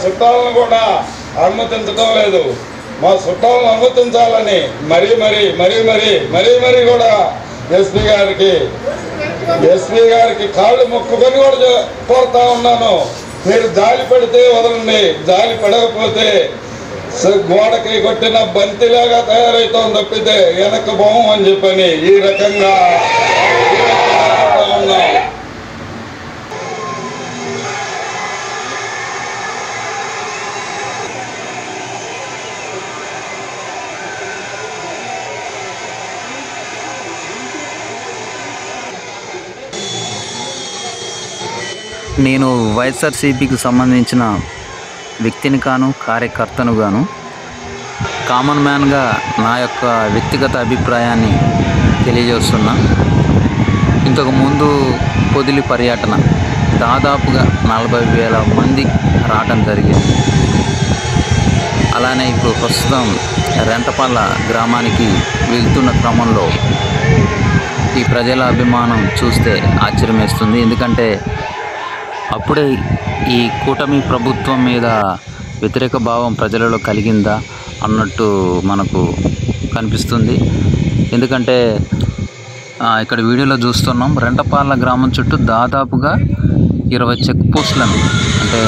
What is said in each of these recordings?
చుట్టాలను కూడా అనుమతించడం లేదు. మా చుట్టాలను అనుమతించాలని మరీ కూడా ఎస్పీ గారికి కాళ్ళు మొక్కుకొని కూడా కోరుతా ఉన్నాను. మీరు జాలి పడితే వదలండి, జాలి పడకపోతే గోడకి కొట్టిన బంతిలాగా తయారవుతాం తప్పితే వెనక్కి పోము అని చెప్పని ఈ రకంగా ఉన్నాం. నేను వైఎస్ఆర్సీపీకి సంబంధించిన వ్యక్తిని కాను, కార్యకర్తను గాను, కామన్ మ్యాన్గా నా యొక్క వ్యక్తిగత అభిప్రాయాన్ని తెలియజేస్తున్నా. ఇంతకుముందు పొదిలి పర్యటన దాదాపుగా 40,000 మంది రావడం జరిగింది. అలానే ఇప్పుడు ప్రస్తుతం రెంటపల్ల గ్రామానికి వెళ్తున్న క్రమంలో ఈ ప్రజల అభిమానం చూస్తే ఆశ్చర్యం వేస్తుంది. ఎందుకంటే అప్పుడే ఈ కూటమి ప్రభుత్వం మీద వ్యతిరేక భావం ప్రజలలో కలిగిందా అన్నట్టు మనకు కనిపిస్తుంది. ఎందుకంటే ఇక్కడ వీడియోలో చూస్తున్నాం, రెంటపాల గ్రామం చుట్టూ దాదాపుగా 20 చెక్ పోస్టులను, అంటే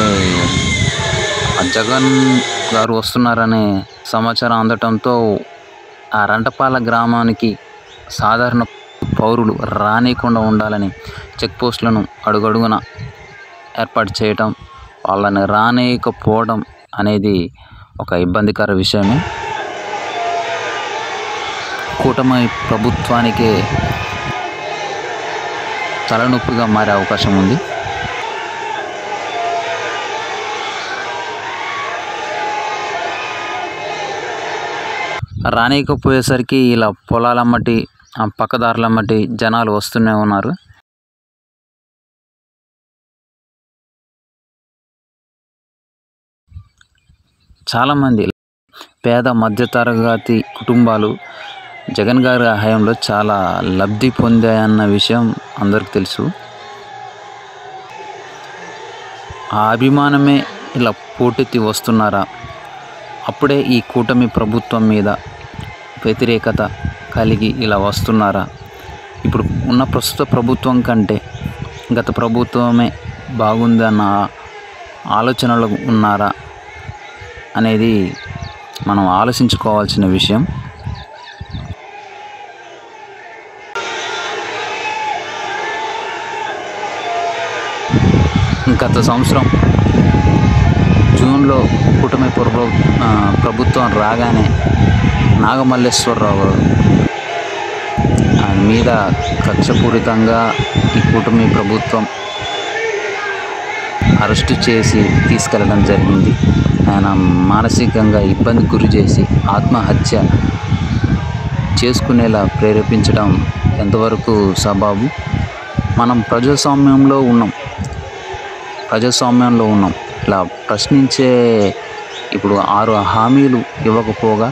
జగన్ గారు వస్తున్నారనే సమాచారం అందటంతో ఆ రెంటపాల గ్రామానికి సాధారణ పౌరులు రానియకుండా ఉండాలని చెక్ పోస్టులను అడుగడుగున ఏర్పాటు చేయటం, వాళ్ళని రానియకపోవడం అనేది ఒక ఇబ్బందికర విషయమే. కూటమి ప్రభుత్వానికే తలనొప్పిగా మారే అవకాశం ఉంది. రానియకపోయేసరికి ఇలా పొలాలమ్మటి, పక్కదారులమ్మటి జనాలు వస్తూనే ఉన్నారు. చాలామంది పేద మధ్యతరగతి కుటుంబాలు జగన్ గారి హయాంలో చాలా లబ్ధి పొందాయన్న విషయం అందరికీ తెలుసు. ఆ అభిమానమే ఇలా పోటెత్తి వస్తున్నారా? అప్పుడే ఈ కూటమి ప్రభుత్వం మీద వ్యతిరేకత కలిగి ఇలా వస్తున్నారా? ఇప్పుడు ఉన్న ప్రస్తుత ప్రభుత్వం కంటే గత ప్రభుత్వమే బాగుందన్న ఆలోచనలు ఉన్నారా అనేది మనం ఆలోచించుకోవాల్సిన విషయం. గత సంవత్సరం జూన్లో కూటమి ప్రభుత్వం రాగానే నాగమల్లేశ్వరరావు ఆయన మీద కక్షపూరితంగా ఈ కూటమి ప్రభుత్వం అరెస్టు చేసి తీసుకెళ్ళడం జరిగింది. ఆయన మానసికంగా ఇబ్బందికి గురి చేసి ఆత్మహత్య చేసుకునేలా ప్రేరేపించడం ఎంతవరకు సబబు? మనం ప్రజాస్వామ్యంలో ఉన్నాం. ఇలా ప్రశ్నించే ఇప్పుడు 6 హామీలు ఇవ్వకపోగా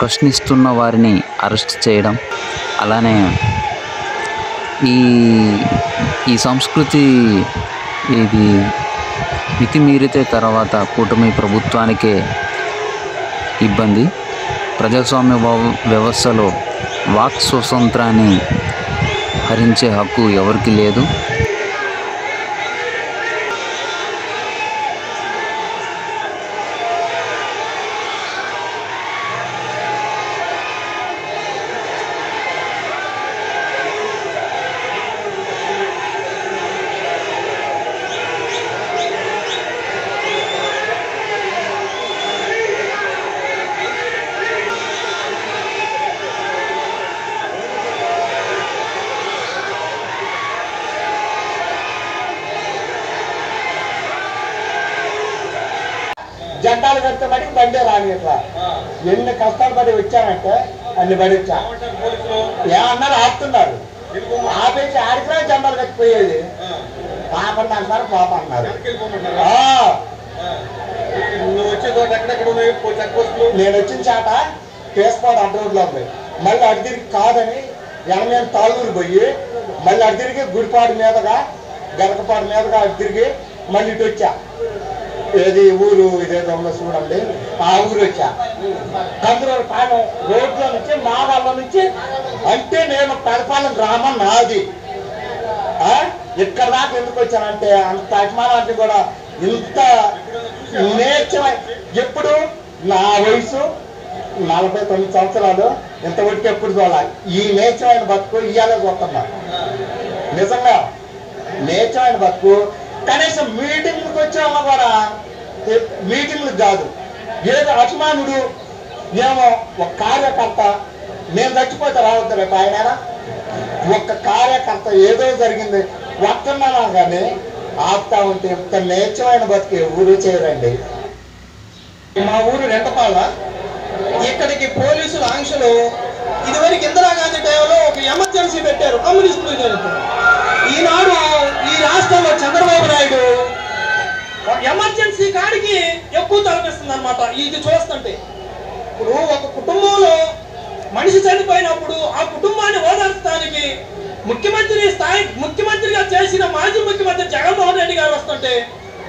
ప్రశ్నిస్తున్న వారిని అరెస్ట్ చేయడం, అలానే ఈ సంస్కృతి ఇది మితిమీరితే తర్వాత కూటమి ప్రభుత్వానికే ఇబ్బంది. ప్రజాస్వామ్య వ్యవస్థలో వాక్ స్వతంత్రాన్ని హరించే హక్కు ఎవరికి లేదు. జెండాలు కడితే బట్టి బండే రాని ఇట్లా ఎన్ని కష్టాలు పడి వచ్చానంటే అన్ని పడి వచ్చా ఏమన్నారు ఆపుతున్నారు, ఆపేసి ఆడికినా జెండాలు కట్టిపోయేది. పాపం అంటారు, పాప అన్నారు. నేను వచ్చిన చాట కేసుపాడు అడ్డ రోడ్లో ఉంది. మళ్ళీ అటు తిరిగి కాదని ఎనమే తాళ్ళూరు పోయి మళ్ళీ అటు తిరిగి గుడిపాడు మీదగా గరకపాడు మీదగా అటు తిరిగి మళ్ళీ ఇటు వచ్చా. ఏది ఊరు ఇదేదో ఉందో చూడండి, ఆ ఊరు వచ్చా. కందులూరు పాలెం రోడ్లో నుంచి మా వాళ్ళ నుంచి, అంటే నేను పరిపాలన గ్రామం నాది. ఇక్కడ దాకా ఎందుకు వచ్చానంటే అంత అభిమానాన్ని కూడా ఇంత నేర్చమైన, ఎప్పుడు నా వయసు 49 సంవత్సరాలు ఇంతవరకు ఎప్పుడు చూడాలి. ఈ నేర్చమైన బతుకు ఇయ్యాలే చూస్తున్నా. నిజంగా నేర్చమైన బతుకు. కనీసం మీటింగ్లకు వచ్చేవాళ్ళ కూడా మీటింగ్లకు కాదు, ఏదో అభిమానుడు ఏమో ఒక కార్యకర్త, నేను చచ్చిపోతే రావద్దు రేపు ఆయన ఒక్క కార్యకర్త ఏదో జరిగింది వస్తున్నానా కానీ ఆపుతా ఉంటే ఇంత నేర్చమైన బతికి ఊరు చేయరండి. మా ఊరు రెంటపాళ్ళ. ఇక్కడికి పోలీసుల ఆంక్షలు ఇదివరకు ఇందిరాగాంధీ టైంలో ఒక ఎమర్జెన్సీ పెట్టారు కమ్యూనిస్టులు జరుగుతుంది. ఈనాడు ఈ రాష్ట్రంలో చంద్రబాబు నాయుడు ఎమర్జెన్సీ కాడికి ఎక్కువ తలపిస్తుంది అనమాట. ఇది చూస్తుంటే ఇప్పుడు ఒక కుటుంబంలో మనిషి చనిపోయినప్పుడు ఆ కుటుంబాన్ని ఓదార్చడానికి ముఖ్యమంత్రిగా చేసిన మాజీ ముఖ్యమంత్రి జగన్మోహన్ రెడ్డి గారు వస్తుంటే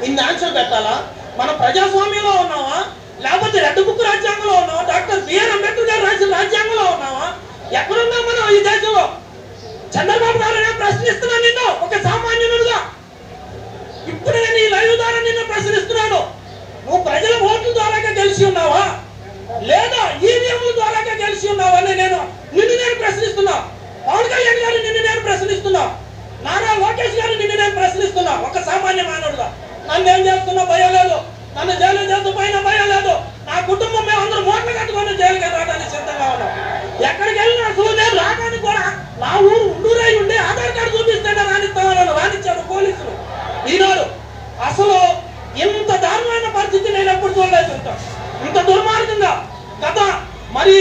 ఇన్ని ఆంక్షలు పెట్టాలా? మనం ప్రజాస్వామ్యంలో ఉన్నావా, లేకపోతే రెడ్ బుక్ రాజ్యాంగంలో ఉన్నావా, డాక్టర్ బిఆర్ అంబేద్కర్ గారు రాసిన రాజ్యాంగంలో ఉన్నావా? ఎక్కడున్నాం మనం ఈ దేశంలో? చంద్రబాబు గారు నేను ప్రశ్నిస్తున్నాను నిన్ను ఒక సామాన్యునుడుగా. ఇప్పుడు నేను ఈ లైవ్ ద్వారా నిన్ను ప్రశ్నిస్తున్నాను. నువ్వు ప్రజల ఓట్ల ద్వారాగా గెలిచి ఉన్నావా లేదా ఈవీఎంల ద్వారాగా గెలిచి ఉన్నావా అని నిన్ను ప్రశ్నిస్తున్నా. పవన్ కళ్యాణ్ గారు నిన్ను నేను ప్రశ్నిస్తున్నా. నారా లోకేష్ గారు నిన్ను నేను ప్రశ్నిస్తున్నా. ఒక సామాన్య మానవుడుగా నన్ను ఏం చేస్తున్నా భయం లేదు, నన్ను జైలు చేస్తూ పైన భయం లేదు. నా కుటుంబం మేము అందరూ మూటలు కట్టుకొని జైలుకి రావడానికి సిద్ధంగా ఉన్నాం. ఎక్కడికి వెళ్ళినా అసలు నేను రావడానికి కూడా నా ఊరు ఉండూరై ఉండి ఆధార్ కార్డు చూపిస్తేనే రానిస్తామని రానిచ్చారు పోలీసులు. ఈనాడు అసలు ఇంత దారుణమైన పరిస్థితి నేను ఎప్పుడు చూడలేదు. ఇంత దుర్మార్గంగా గత మరి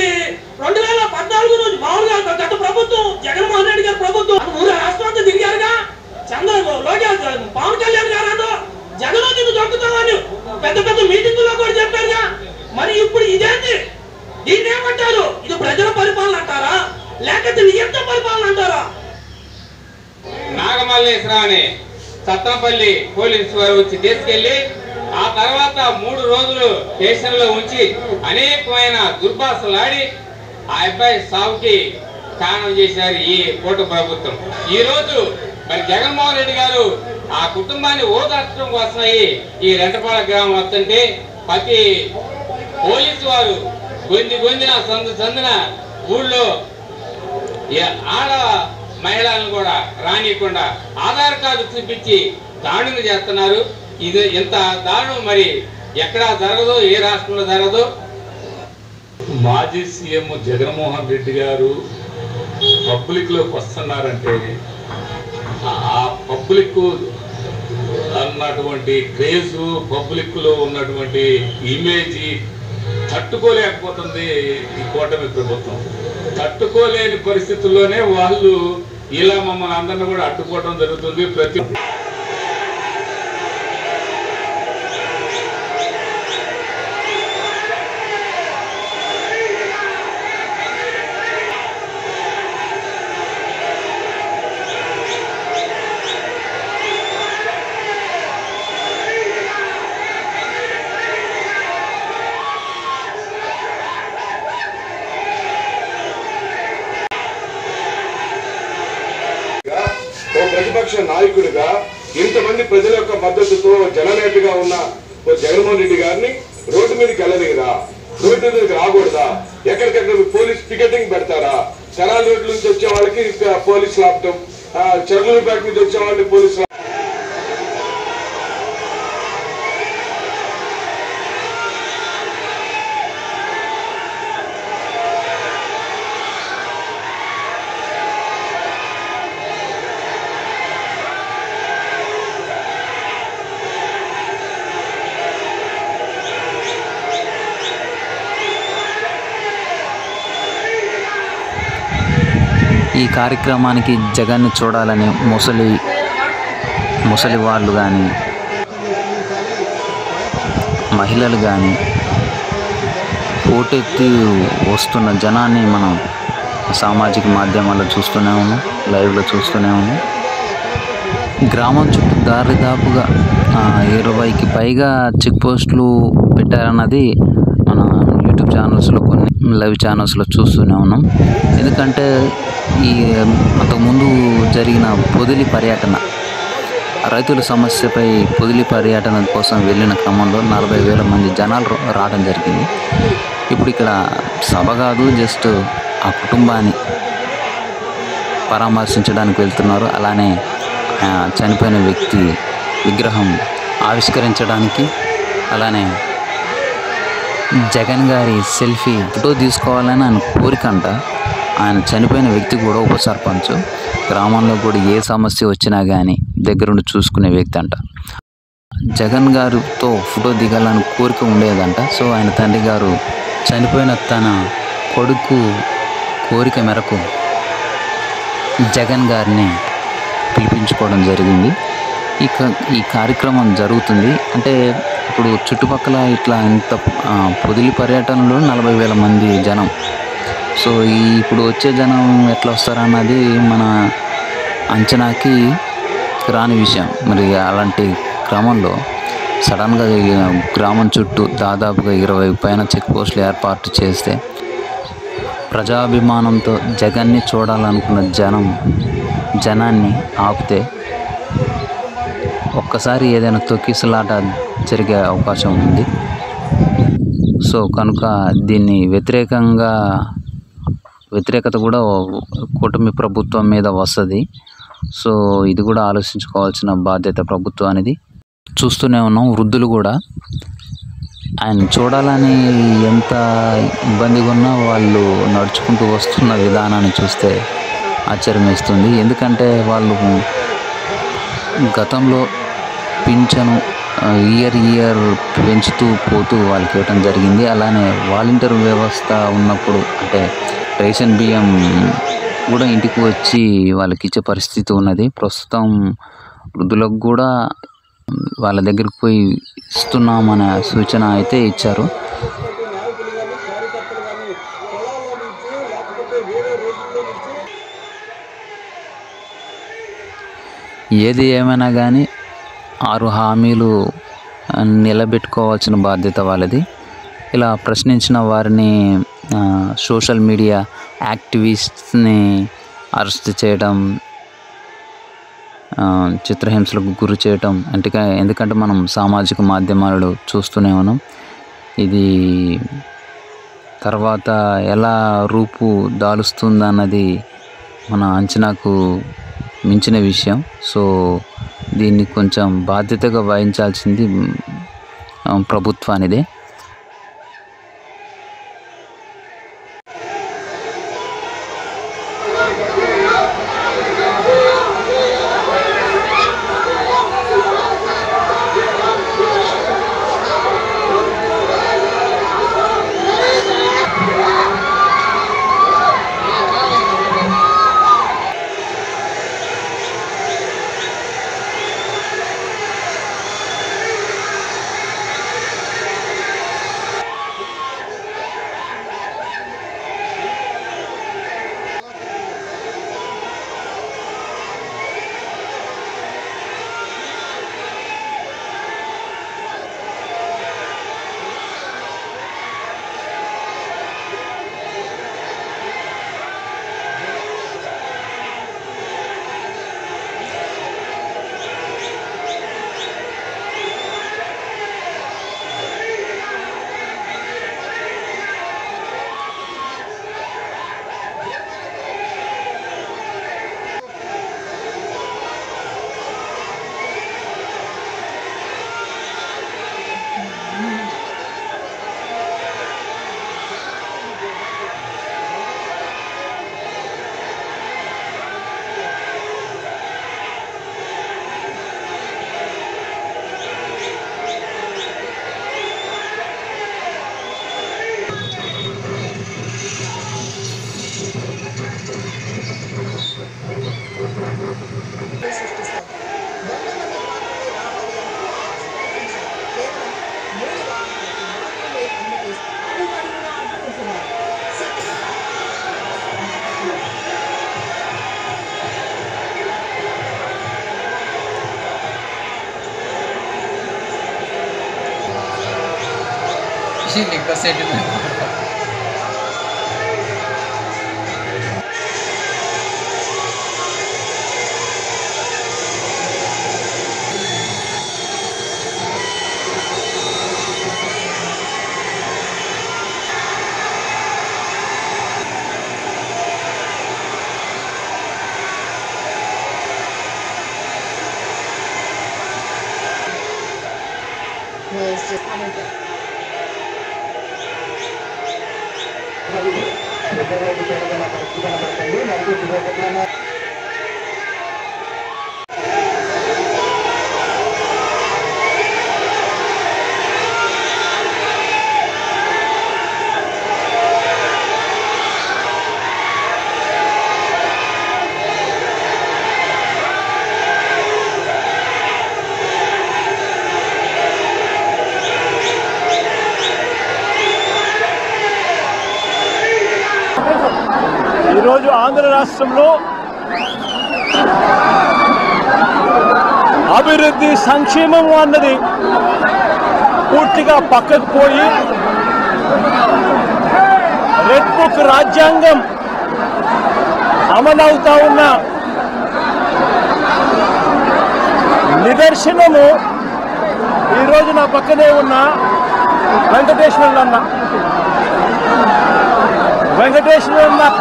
2014 నుంచి మామూలుగా గత ప్రభుత్వం జగన్మోహన్ రెడ్డి గారి ప్రభుత్వం ఊరు రాష్ట్రం అంతా తిరిగారుగా. లోకేష్ పవన్ కళ్యాణ్ గారు జగన్ నిన్ను దొక్కుతామని పెద్ద పెద్ద మీటింగుల్లో కూడా చెప్పారుగా. మరి ఇప్పుడు ఇదేంటి? దీన్ని ఏమంటారు? ఇది ప్రజల పరిపాలన అంటారా లేకపోతే నియంత్రణ పరిపాలన అంటారా? నాగమల్లేశ్వరాన్ని సత్తనపల్లి పోలీసు వారు వచ్చి తీసుకెళ్లి ఆ తర్వాత 3 రోజులు స్టేషన్ లో ఉంచి అనేకమైన దుర్భాషలాడి ఆ అబ్బాయి సాగుకి కారణం చేశారు ఈ కోట ప్రభుత్వం. ఈ రోజు మరి జగన్మోహన్ రెడ్డి గారు ఆ కుటుంబాన్ని ఓదార్చడం కోసమై ఈ రెంటపాళ గ్రామం వస్తుంటే ప్రతి పోలీసు వారు గొందిన సందున ఊళ్ళో ఆడ మహిళలను కూడా రానియకుండా ఆధార్ కార్డు చూపించి దాడులు చేస్తున్నారు. ఇది ఇంత దారుణం మరి ఎక్కడా జరగదు, ఏ రాష్ట్రంలో జరగదు. మాజీ సీఎం జగన్మోహన్ రెడ్డి గారు పబ్లిక్ లోకి వస్తున్నారంటే ఆ పబ్లిక్ అన్నటువంటి క్రేజ్, పబ్లిక్ లో ఉన్నటువంటి ఇమేజ్ తట్టుకోలేకపోతుంది ఈ కూటమి ప్రభుత్వం. తట్టుకోలేని పరిస్థితుల్లోనే వాళ్ళు ఇలా మమ్మల్ని అందరినీ కూడా అడ్డుకోవడం జరుగుతుంది. ప్రతి ప్రతిపక్ష నాయకుడిగా ఇంతమంది ప్రజల యొక్క మద్దతుతో జననేతగా ఉన్న జగన్మోహన్ రెడ్డి గారిని రోడ్డు మీదకి వెళ్ళలేరా? రోడ్డు మీదకి రాకూడదా? ఎక్కడికెక్కడ పోలీస్ పికెటింగ్ పెడతారా? చరాల రోడ్ల నుంచి వచ్చే వాళ్ళకి పోలీసులు ఆపటం, చెర్లూరుపేట నుంచి వచ్చే వాళ్ళకి పోలీసులు. ఈ కార్యక్రమానికి జగన్ను చూడాలని ముసలి వాళ్ళు కానీ మహిళలు కానీ పోటెత్తి వస్తున్న జనాన్ని మనం సామాజిక మాధ్యమాల్లో చూస్తూనే ఉన్నాం, లైవ్లో చూస్తూనే ఉన్నాం. గ్రామం చుట్టూ దాదాపుగా 20కి పైగా చెక్ పోస్టులు పెట్టారన్నది మన యూట్యూబ్ ఛానల్స్లో కొన్ని లైవ్ ఛానల్స్లో చూస్తూనే ఉన్నాం. ఎందుకంటే ఈ అంతకుముందు జరిగిన పొదిలి పర్యటన, రైతుల సమస్యపై పొదిలి పర్యటన కోసం వెళ్ళిన క్రమంలో 40,000 మంది జనాలు రావడం జరిగింది. ఇప్పుడు ఇక్కడ సభ కాదు, జస్ట్ ఆ కుటుంబాన్ని పరామర్శించడానికి వెళ్తున్నారు. అలానే చనిపోయిన వ్యక్తి విగ్రహం ఆవిష్కరించడానికి, అలానే జగన్ గారి సెల్ఫీ ఫోటో తీసుకోవాలని ఆయన కోరికంట. ఆయన చనిపోయిన వ్యక్తి కూడా ఉప సర్పంచ్, గ్రామంలో కూడా ఏ సమస్య వచ్చినా కానీ దగ్గరుండి చూసుకునే వ్యక్తి అంట. జగన్ గారితో ఫోటో దిగాలని కోరిక ఉండేదంట. సో ఆయన తండ్రి గారు చనిపోయిన తన కొడుకు కోరిక మేరకు జగన్ గారిని పిలిపించుకోవడం జరిగింది. ఈ కార్యక్రమం జరుగుతుంది. అంటే ఇప్పుడు చుట్టుపక్కల ఇట్లా ఇంత పొదిలి పర్యటనలో 40,000 మంది జనం. సో ఇప్పుడు వచ్చే జనం ఎట్లా వస్తారన్నది మన అంచనాకి రాని విషయం. మరి అలాంటి క్రమంలో సడన్గా గ్రామం చుట్టూ దాదాపుగా 20 పైన చెక్ పోస్టులు ఏర్పాటు చేస్తే ప్రజాభిమానంతో జగన్ని చూడాలనుకున్న జనాన్ని ఆపితే ఒక్కసారి ఏదైనా తొక్కిసలాట జరిగే అవకాశం ఉంది. సో కనుక దీన్ని వ్యతిరేకత కూడా కూటమి ప్రభుత్వం మీద వస్తుంది. సో ఇది కూడా ఆలోచించుకోవాల్సిన బాధ్యత ప్రభుత్వానికి. చూస్తూనే ఉన్నాం, వృద్ధులు కూడా ఆయన చూడాలని ఎంత ఇబ్బందిగా ఉన్నా వాళ్ళు నడుచుకుంటూ వస్తున్న విధానాన్ని చూస్తే ఆశ్చర్యం వేస్తుంది. ఎందుకంటే వాళ్ళు గతంలో పింఛను ఇయర్ పెంచుతూ పోతూ వాళ్ళకి ఇవ్వటం జరిగింది. అలానే వాలంటీర్ వ్యవస్థ ఉన్నప్పుడు అంటే రేషన్ బియ్యం కూడా ఇంటికి వచ్చి వాళ్ళకి ఇచ్చే పరిస్థితి ఉన్నది. ప్రస్తుతం వృద్ధులకు కూడా వాళ్ళ దగ్గరికి పోయి ఇస్తున్నామనే సూచన అయితే ఇచ్చారు. ఏది ఏమైనా కానీ 6 హామీలు నిలబెట్టుకోవాల్సిన బాధ్యత వాళ్ళది. ఇలా ప్రశ్నించిన వారిని సోషల్ మీడియా యాక్టివిస్ట్ని అరెస్ట్ చేయడం, చిత్రహింసలకు గురి చేయటం ఎందుకంటే మనం సామాజిక మాధ్యమాలలో చూస్తూనే ఉన్నాం. ఇది తర్వాత ఎలా రూపు దాలుస్తుందన్నది మన అంచనాకు మించిన విషయం. సో దీన్ని కొంచెం బాధ్యతగా వహించాల్సింది ప్రభుత్వానిదే. వచ్చి లిక్కర్ సెటిల్మెంట్ ఈరోజు ఆంధ్ర రాష్ట్రంలో అభివృద్ధి సంక్షేమం అన్నది పూర్తిగా పక్కకు పోయి రెడ్ బుక్ రాజ్యాంగం అమలవుతా ఉన్న నిదర్శనము ఈరోజు నా పక్కనే ఉన్న వెంకటేశ్వర్లు అన్న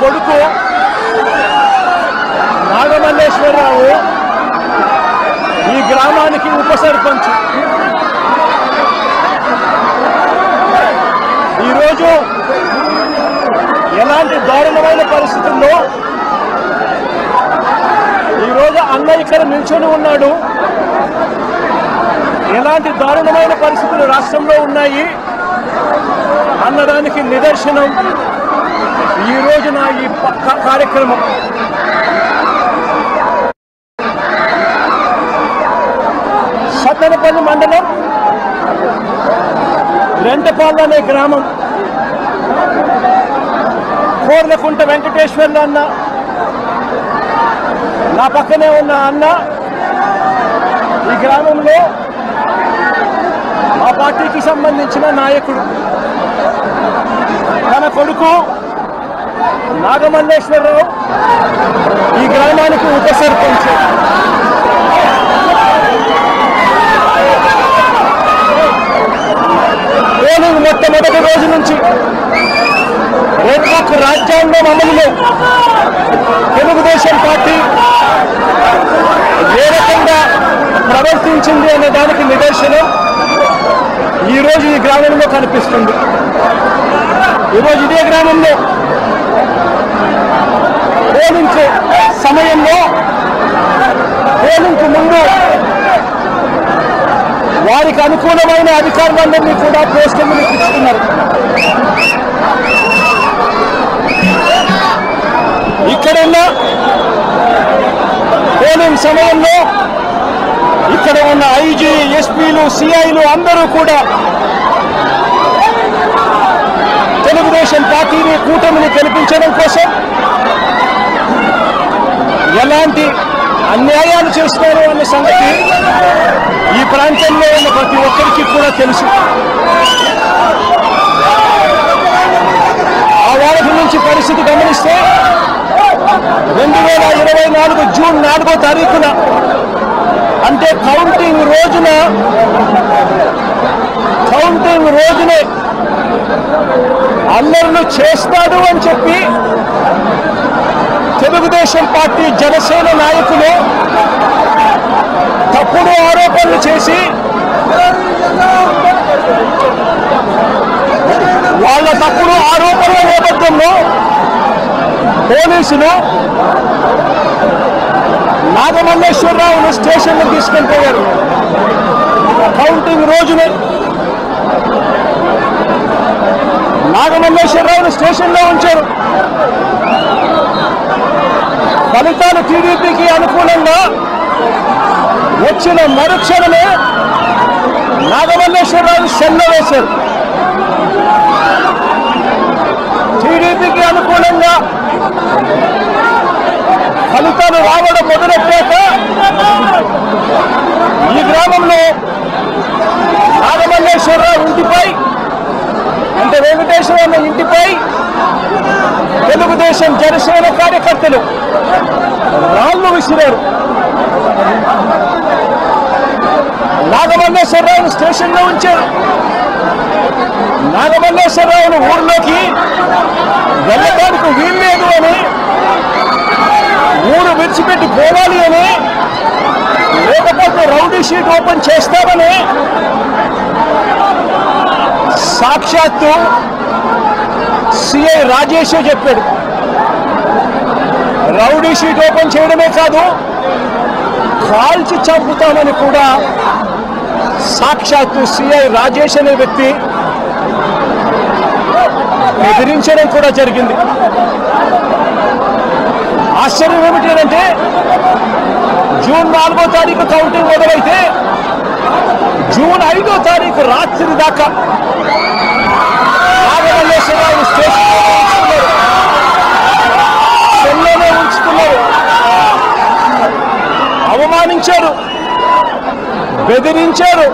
కొడుకు నాగమల్లేశ్వరరావు ఈ గ్రామానికి ఉప సర్పంచ్. ఈరోజు ఎలాంటి దారుణమైన పరిస్థితుల్లో ఈరోజు అన్న ఇక్కడ నిల్చొని ఉన్నాడు. ఎలాంటి దారుణమైన పరిస్థితులు రాష్ట్రంలో ఉన్నాయి అన్నదానికి నిదర్శనం ఈ రోజున ఈ కార్యక్రమం. సత్తెనపల్లి మండలం రెంటపాళ్ళు అనే గ్రామం. కోర్లకుంట వెంకటేశ్వర్లు అన్న నా పక్కనే ఉన్న అన్న ఈ గ్రామంలో ఆ పార్టీకి సంబంధించిన నాయకుడు. తన కొడుకు నాగమల్లేశ్వరరావు ఈ గ్రామానికి ఉప సర్పంచ్. పోలింగ్ మొట్టమొదటి రోజు నుంచి రెడ్ బుక్ రాజ్యాంగం అమలులో తెలుగుదేశం పార్టీ ఏ రకంగా ప్రవర్తించింది అనే దానికి నిదర్శనం ఈరోజు ఈ గ్రామంలో కనిపిస్తుంది. ఈరోజు ఇదే గ్రామంలో పోలింగ్ సమయంలో పోలింగ్కు ముందు వారికి అనుకూలమైన అధికారులందరినీ కూడా పోస్టింగ్లు ఇస్తున్నారు. ఇక్కడున్న పోలింగ్ సమయంలో ఇక్కడ ఉన్న ఐజీ, ఎస్పీలు, సిఐలు అందరూ కూడా తెలుగుదేశం పార్టీని, కూటమిని గెలిపించడం కోసం ఎలాంటి అన్యాయాలు చేస్తున్నారు అన్న సంగతి ఈ ప్రాంతంలో ఉన్న ప్రతి ఒక్కరికి కూడా తెలుసు. ఆ వారం నుంచి పరిస్థితి గమనిస్తే 2024 జూన్ 4వ తారీఖున అంటే కౌంటింగ్ రోజునే అల్లర్లు చేస్తాడు అని చెప్పి తెలుగుదేశం పార్టీ, జనసేన నాయకులు తప్పుడు ఆరోపణలు చేసి వాళ్ళ తప్పుడు ఆరోపణల నేపథ్యంలో పోలీసులు నాగమల్లేశ్వరరావును స్టేషన్కి తీసుకొని పోయారు. కౌంటింగ్ రోజునే నాగమల్లేశ్వరరావును స్టేషన్లో ఉంచారు. ఫలితాలు టీడీపీకి అనుకూలంగా వచ్చిన మరుక్షణమే నాగమల్లేశ్వరరావు సెల్లో వేశారు. టీడీపీకి అనుకూలంగా ఫలితాలు రావడం మొదలెట్టాక ఈ గ్రామంలో నాగమల్లేశ్వరరావు ఇంటిపై నాగమల్లేశ్వరరావును స్టేషన్లో ఉంచారు. నాగమల్లేశ్వరరావును ఊర్లోకి వెళ్ళడానికి వీల్లేదు అని, ఊరు విడిచిపెట్టి పోవాలి అని, లేకపోతే రౌడీ షీట్ ఓపెన్ చేస్తామని సాక్షాత్తు సిఐ రాజేషే చెప్పాడు. రౌడీ షీట్ ఓపెన్ చేయడమే కాదు, కాల్చి చంపుతామని కూడా సాక్షాత్తు సిఐ రాజేష్ అనే వ్యక్తి బెదిరించడం కూడా జరిగింది. ఆశ్చర్యం ఏమిటంటే జూన్ 4వ తారీఖు కౌంటింగ్ మొదలైతే జూన్ 5వ తారీఖు రాత్రి దాకా నాగమల్లేశ్వరరావు సెల్లోనే ఉంచుతున్నారు. అవమానించారు, బెదిరించారు.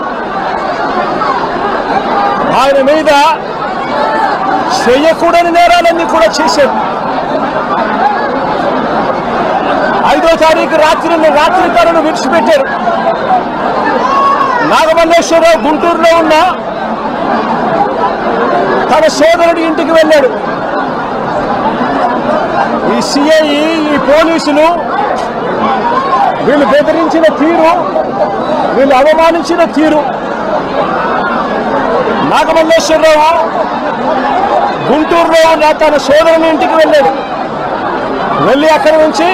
ఆయన మీద చేయకూడని నేరాలన్నీ కూడా చేశారు. 5వ తారీఖు రాత్రి తనను విడిచిపెట్టారు. నాగమల్లేశ్వరరావు గుంటూరులో ఉన్న తన సోదరుడి ఇంటికి వెళ్ళాడు. ఈ సిఐ, ఈ పోలీసులు వీళ్ళు బెదిరించిన తీరు, వీళ్ళు అవమానించిన తీరు. నాగమల్లేశ్వరరావు గుంటూరులో ఉన్న తన సోదరుని ఇంటికి వెళ్ళాడు. వెళ్ళి అక్కడి నుంచి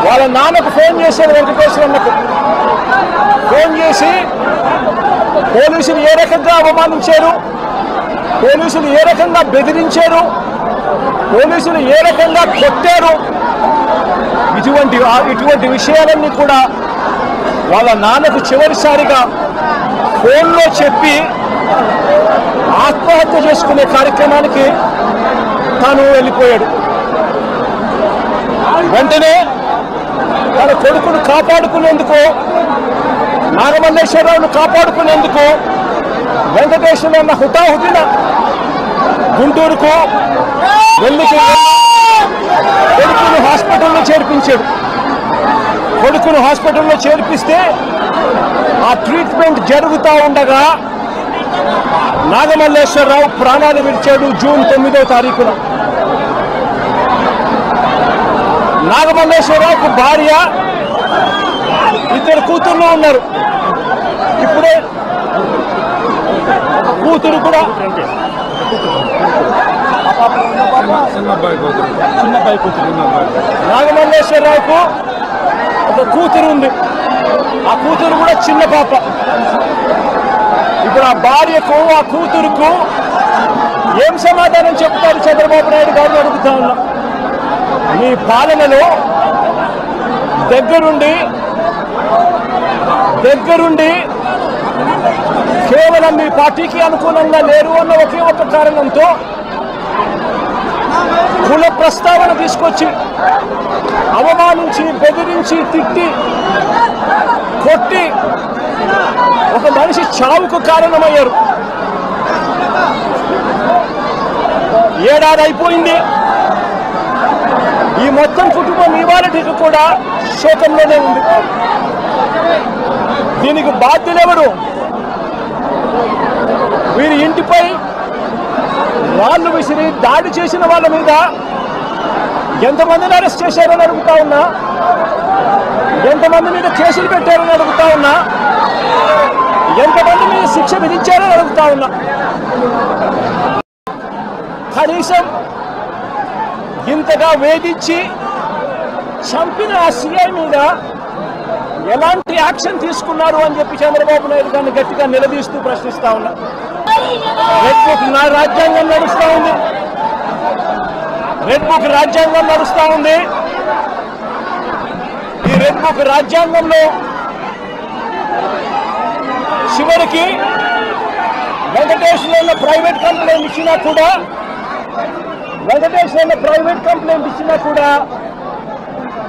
వాళ్ళ నాన్నకు ఫోన్ చేశాడు. వెంకటేశ్వరన్నకు ఫోన్ చేసి పోలీసులు ఏ రకంగా అవమానించారు, పోలీసులు ఏ రకంగా బెదిరించారు, పోలీసులు ఏ రకంగా కొట్టారు, ఇటువంటి విషయాలన్నీ కూడా వాళ్ళ నాన్నకు చివరిసారిగా ఫోన్లో చెప్పి ఆత్మహత్య చేసుకునే కార్యక్రమానికి తాను వెళ్ళిపోయాడు. వెంటనే తన కొడుకును కాపాడుకునేందుకు, నాగమల్లేశ్వరరావును కాపాడుకునేందుకు వెంకటేశ్వరన్న హుటాహుటిన గుంటూరుకు వెళ్ళి కొడుకును హాస్పిటల్లో చేర్పించాడు. కొడుకును హాస్పిటల్లో చేర్పిస్తే ఆ ట్రీట్మెంట్ జరుగుతూ ఉండగా నాగమల్లేశ్వరరావు ప్రాణాలు విడిచాడు. జూన్ 9వ తారీఖున నాగమల్లేశ్వరరావుకు భార్య, 2 కూతుర్లు ఉన్నారు. ఇప్పుడే కూతురు కూడా చిన్నబ్బాయి కూతురు. నాగమల్లేశ్వరరావుకు ఒక కూతురు ఉంది. ఆ కూతురు కూడా చిన్న పాప. ఇప్పుడు ఆ భార్యకు, ఆ కూతురుకు ఏం సమాధానం చెప్తారు చంద్రబాబు నాయుడు గారిని అడుగుతా ఉన్నా. మీ పాలనలో దగ్గరుండి కేవలం మీ పార్టీకి అనుకూలంగా లేరు అన్న ఒకే ఒక కారణంతో కుల ప్రస్తావన తీసుకొచ్చి అవమానించి, బెదిరించి, తిట్టి, కొట్టి ఒక మనిషి చావుకు కారణమయ్యారు. 7 ఏడాది అయిపోయింది. ఈ మొత్తం కుటుంబం ఇవాళకి కూడా శోకంలోనే ఉంది. దీనికి బాధ్యులెవరు? వీరి ఇంటిపై రాళ్లు విసిరి దాడి చేసిన వాళ్ళ మీద ఎంతమందిని అరెస్ట్ చేశారని అడుగుతా ఉన్నా, ఎంతమంది మీద కేసులు పెట్టారని అడుగుతా ఉన్నా, ఎంతమంది మీద శిక్ష విధించారని అడుగుతా ఉన్నా. కనీసం ఇంతగా వేధించి చంపిన ఆ సిఐ మీద ఎలాంటి యాక్షన్ తీసుకున్నారు అని చెప్పి చంద్రబాబు నాయుడు గారిని గట్టిగా నిలదీస్తూ ప్రశ్నిస్తా ఉన్నా. రెడ్ బుక్ రాజ్యాంగం నడుస్తూ ఉంది. రెడ్ బుక్ రాజ్యాంగం నడుస్తూ ఉంది. ఈ రెడ్ బుక్ రాజ్యాంగంలో చివరికి వెంకటేశ్వర ప్రైవేట్ కంప్లైంట్ ఇచ్చినా కూడా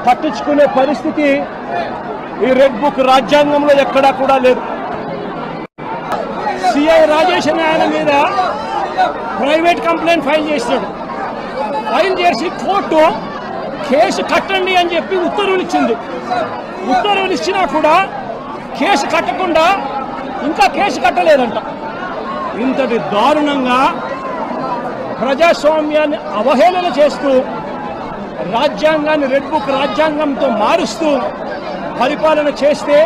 పట్టించుకునే పరిస్థితి ఈ రెడ్ బుక్ రాజ్యాంగంలో ఎక్కడా కూడా లేదు. సిఐ రాజేష్ అనే ఆయన మీద ప్రైవేట్ కంప్లైంట్ ఫైల్ చేశాడు. ఫైల్ చేసి కోర్టు కేసు కట్టండి అని చెప్పి ఉత్తర్వులు ఇచ్చింది. ఉత్తర్వులు ఇచ్చినా కూడా కేసు కట్టకుండా ఇంకా కేసు కట్టలేదంట. ఇంతటి దారుణంగా ప్రజాస్వామ్యాన్ని అవహేళన చేస్తూ రాజ్యాంగాన్ని రెడ్ బుక్ రాజ్యాంగంతో మారుస్తూ పరిపాలన చేస్తే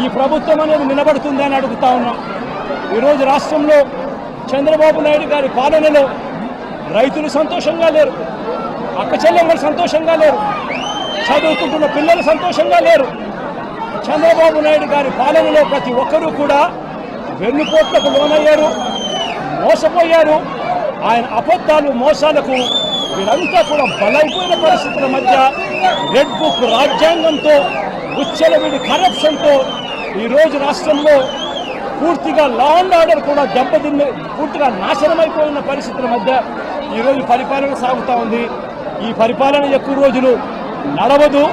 ఈ ప్రభుత్వం అనేది నిలబడుతుందని అడుగుతా ఉన్నాం. ఈరోజు రాష్ట్రంలో చంద్రబాబు నాయుడు గారి పాలనలో రైతులు సంతోషంగా లేరు, అక్క చెల్లెమ్మలు సంతోషంగా లేరు, చదువుకుంటున్న పిల్లలు సంతోషంగా లేరు. చంద్రబాబు నాయుడు గారి పాలనలో ప్రతి ఒక్కరూ కూడా వెన్నుపోట్లకు లోనయ్యారు, మోసపోయారు. ఆయన అబద్ధాలు మోసాలకు వీరంతా కూడా బలైపోయిన పరిస్థితుల మధ్య రెడ్ బుక్ రాజ్యాంగంతో ఉచ్చలవిడి కరప్షన్తో ఈరోజు రాష్ట్రంలో పూర్తిగా లా అండ్ ఆర్డర్ కూడా దెబ్బతిన్న పూర్తిగా నాశనమైపోయిన పరిస్థితుల మధ్య ఈరోజు పరిపాలన సాగుతూ ఉంది. ఈ పరిపాలన ఎక్కువ రోజులు నడవదు.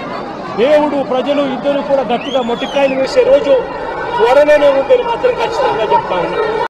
దేవుడు ప్రజలు ఇద్దరు కూడా గట్టిగా మొట్టికాయలు వేసే రోజు త్వరలోనే ఉందని మాత్రం ఖచ్చితంగా చెప్తా ఉన్నాను.